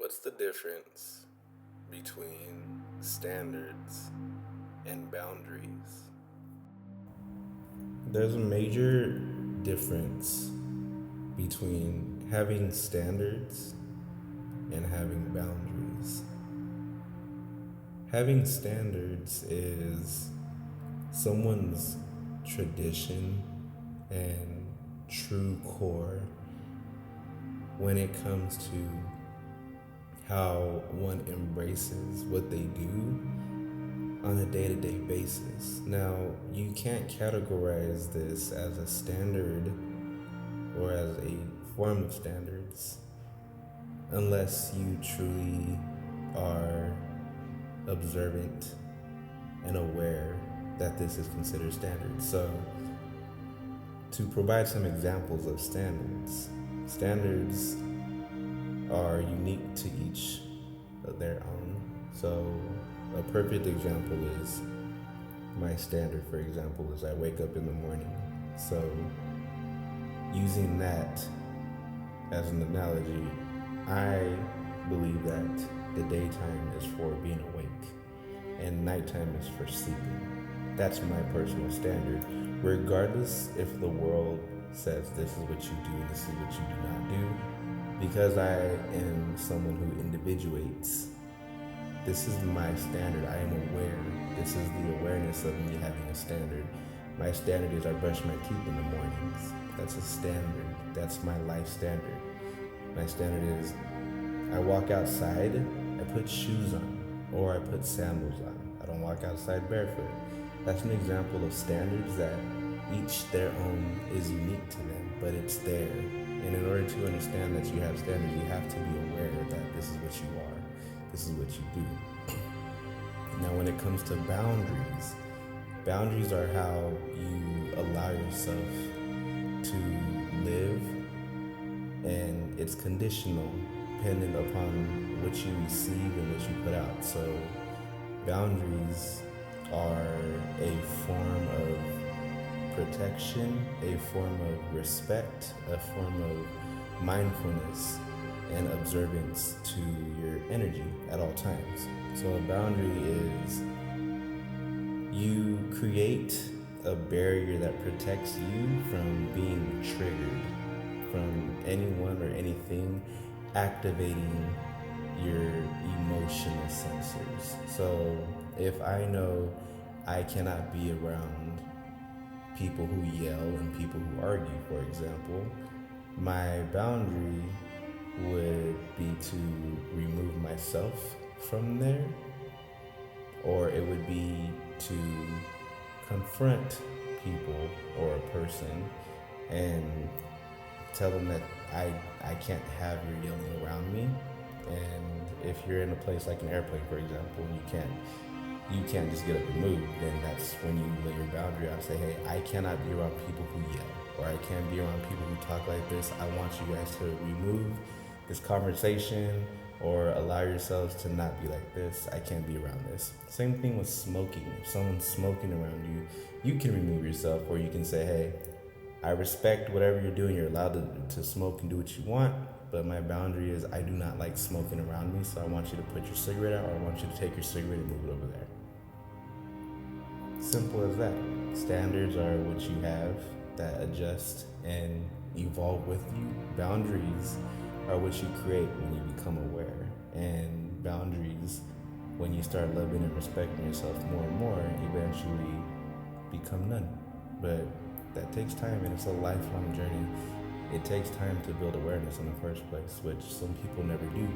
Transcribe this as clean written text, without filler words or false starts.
What's the difference between standards and boundaries? There's a major difference between having standards and having boundaries. Having standards is someone's tradition and true core when it comes to how one embraces what they do on a day-to-day basis. Now, you can't categorize this as a standard or as a form of standards unless you truly are observant and aware that this is considered standard. So, to provide some examples of standards are unique to each of their own. So a perfect example is my standard, for example, is I wake up in the morning. So using that as an analogy, I believe that the daytime is for being awake and nighttime is for sleeping. That's my personal standard, regardless if the world says this is what you do and this is what you do not do. Because I am someone who individuates, this is my standard. I am aware. This is the awareness of me having a standard. My standard is I brush my teeth in the mornings. That's a standard. That's my life standard. My standard is I walk outside, I put shoes on, or I put sandals on. I don't walk outside barefoot. That's an example of standards that each their own is unique to them, but it's there. And in order to understand that you have standards, you have to be aware that this is what you are, this is what you do. Now, when it comes to boundaries are how you allow yourself to live, and it's conditional, dependent upon what you receive and what you put out. So, boundaries are a form of protection, a form of respect, a form of mindfulness and observance to your energy at all times. So a boundary is you create a barrier that protects you from being triggered, from anyone or anything activating your emotional sensors. So if I know I cannot be around people who yell and people who argue, for example, my boundary would be to remove myself from there, or it would be to confront people or a person and tell them that I can't have your yelling around me. And if you're in a place like an airplane, for example, and you can't just get up and move, then that's when you lay your boundary out. Say, hey, I cannot be around people who yell, or I can't be around people who talk like this. I want you guys to remove this conversation or allow yourselves to not be like this. I can't be around this. Same thing with smoking. If someone's smoking around you, you can remove yourself, or you can say, hey, I respect whatever you're doing. You're allowed to smoke and do what you want, but my boundary is I do not like smoking around me, so I want you to put your cigarette out, or I want you to take your cigarette and move it over there. Simple as that. Standards are what you have that adjust and evolve with you. Boundaries are what you create when you become aware. And boundaries, when you start loving and respecting yourself more and more, eventually become none. But that takes time, and it's a lifelong journey. It takes time to build awareness in the first place, which some people never do.